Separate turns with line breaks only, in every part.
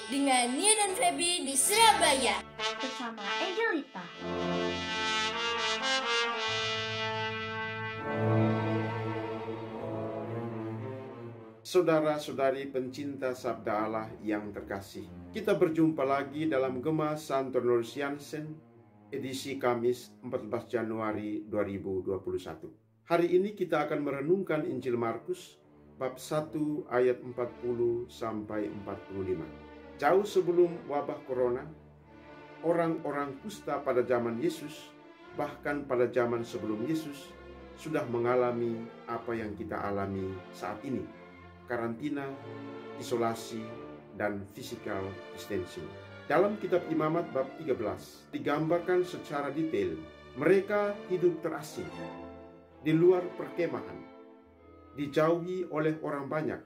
dengan Nia dan Feby di Surabaya
bersama Angelita.
Saudara-saudari pencinta Sabda Allah yang terkasih, kita berjumpa lagi dalam Gema Santo Nursiansen edisi Kamis 14 Januari 2021. Hari ini kita akan merenungkan Injil Markus bab 1 ayat 40 sampai 45. Jauh sebelum wabah corona, orang-orang kusta pada zaman Yesus, bahkan pada zaman sebelum Yesus, sudah mengalami apa yang kita alami saat ini. Karantina, isolasi, dan physical distancing. Dalam kitab Imamat bab 13 digambarkan secara detail mereka hidup terasing di luar perkemahan, dijauhi oleh orang banyak,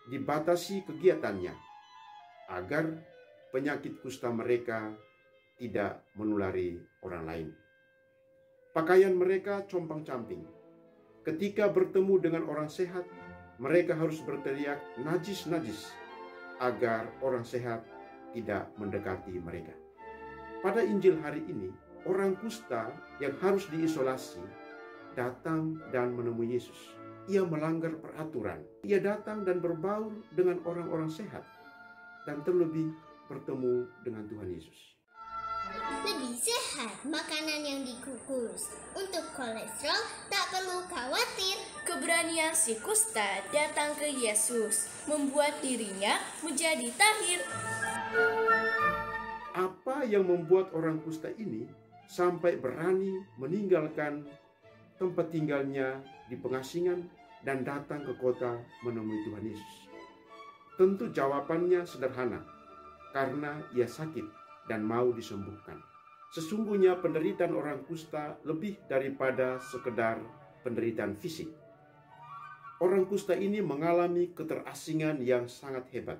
dibatasi kegiatannya agar penyakit kusta mereka tidak menulari orang lain. Pakaian mereka compang-camping. Ketika bertemu dengan orang sehat, mereka harus berteriak najis, najis, agar orang sehat tidak mendekati mereka. Pada Injil hari ini, orang kusta yang harus diisolasi datang dan menemui Yesus. Ia melanggar peraturan. Ia datang dan berbaur dengan orang-orang sehat dan terlebih bertemu dengan Tuhan Yesus.
Lebih sehat makanan yang dikukus. Untuk kolesterol tak perlu khawatir.
Keberanian si kusta datang ke Yesus membuat dirinya menjadi tahir.
Apa yang membuat orang kusta ini sampai berani meninggalkan tempat tinggalnya di pengasingan dan datang ke kota menemui Tuhan Yesus? Tentu jawabannya sederhana, karena ia sakit dan mau disembuhkan. Sesungguhnya penderitaan orang kusta lebih daripada sekedar penderitaan fisik. Orang kusta ini mengalami keterasingan yang sangat hebat.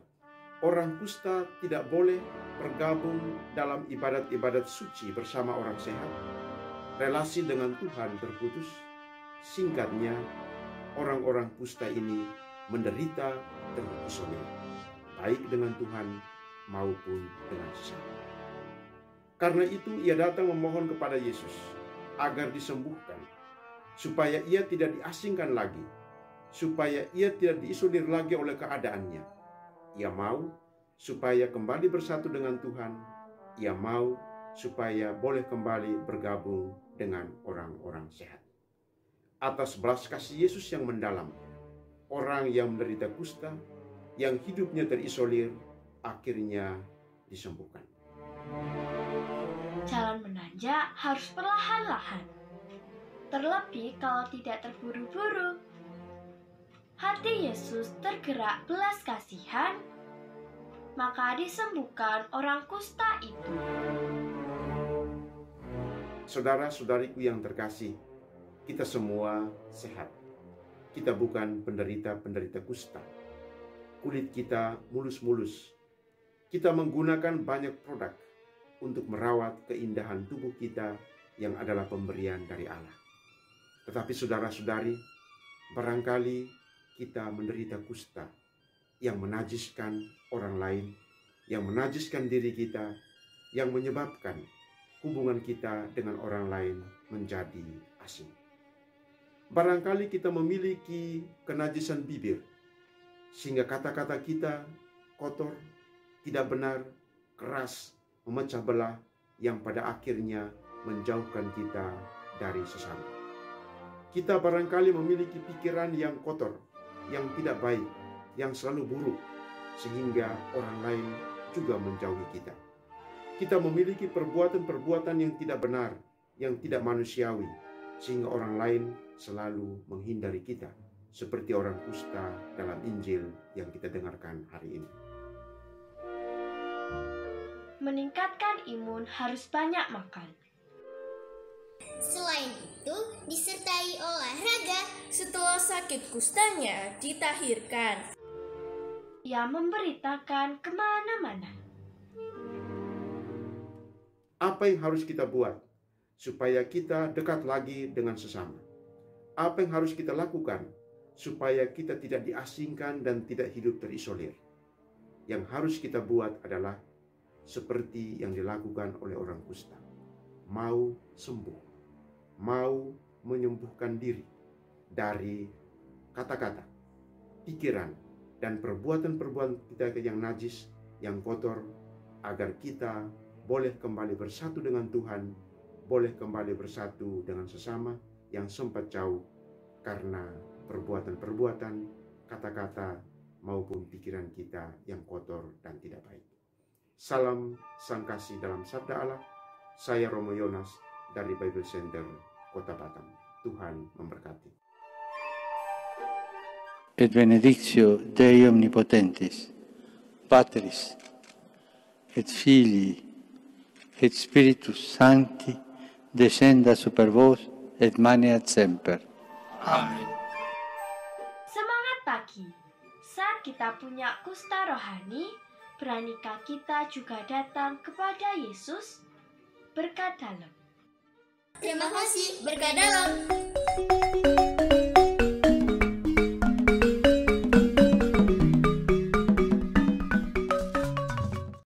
Orang kusta tidak boleh bergabung dalam ibadat-ibadat suci bersama orang sehat. Relasi dengan Tuhan terputus. Singkatnya, orang-orang kusta ini menderita terisolir, baik dengan Tuhan maupun dengan sesama. Karena itu ia datang memohon kepada Yesus agar disembuhkan, supaya ia tidak diasingkan lagi, supaya ia tidak diisolir lagi oleh keadaannya. Ia mau supaya kembali bersatu dengan Tuhan. Ia mau supaya boleh kembali bergabung dengan orang-orang sehat. Atas belas kasih Yesus yang mendalam, orang yang menderita kusta, yang hidupnya terisolir, akhirnya disembuhkan.
Jalan menanjak harus perlahan-lahan, terlebih kalau tidak terburu-buru. Hati Yesus tergerak belas kasihan, maka disembuhkan orang kusta itu.
Saudara-saudariku yang terkasih, kita semua sehat. Kita bukan penderita-penderita kusta. Kulit kita mulus-mulus. Kita menggunakan banyak produk untuk merawat keindahan tubuh kita yang adalah pemberian dari Allah. Tetapi saudara-saudari, barangkali kita menderita kusta yang menajiskan orang lain, yang menajiskan diri kita, yang menyebabkan hubungan kita dengan orang lain menjadi asing. Barangkali kita memiliki kenajisan bibir, sehingga kata-kata kita kotor, tidak benar, keras, memecah belah, yang pada akhirnya menjauhkan kita dari sesama. Kita barangkali memiliki pikiran yang kotor, yang tidak baik, yang selalu buruk, sehingga orang lain juga menjauhi kita. Kita memiliki perbuatan-perbuatan yang tidak benar, yang tidak manusiawi, sehingga orang lain selalu menghindari kita, seperti orang kusta dalam Injil yang kita dengarkan hari ini.
Meningkatkan imun harus banyak makan.
Selain itu, disertai olahraga.
Setelah sakit kustanya ditahirkan.
Ia memberitakan kemana-mana.
Apa yang harus kita buat supaya kita dekat lagi dengan sesama? Apa yang harus kita lakukan supaya kita tidak diasingkan dan tidak hidup terisolir? Yang harus kita buat adalah seperti yang dilakukan oleh orang kusta. Mau sembuh, mau menyembuhkan diri dari kata-kata, pikiran, dan perbuatan-perbuatan kita yang najis, yang kotor, agar kita boleh kembali bersatu dengan Tuhan, boleh kembali bersatu dengan sesama yang sempat jauh karena perbuatan-perbuatan, kata-kata, maupun pikiran kita yang kotor dan tidak baik. Salam Sang Kasih dalam Sabda Allah. Saya Romo Yonas dari Bible Center Kota Batam. Tuhan memberkati.
Et benedictio Dei omnipotentis, Patris, et Filii, et Spiritus Sancti, descenda super vos et maneat semper. Amen.
Semangat pagi! Saat kita punya kusta rohani, beranikah kita juga datang kepada Yesus? Berkat dalam.
Terima kasih, berkat dalam.